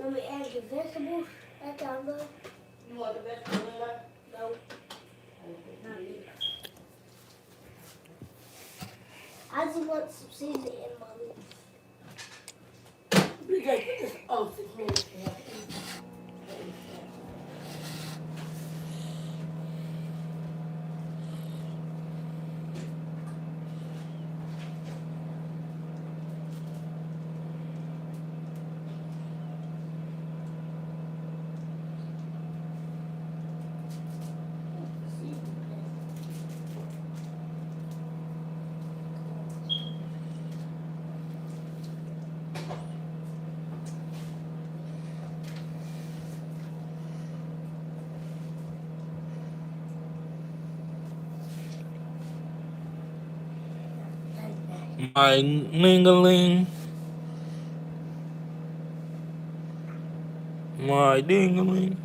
Let me add the vegetables at down there. You want the vegetable in there? No, not yet. I just want some seasoning in my meat. BJ, put this oh 6 minutes. My ling-a-ling. My ding-a-ling.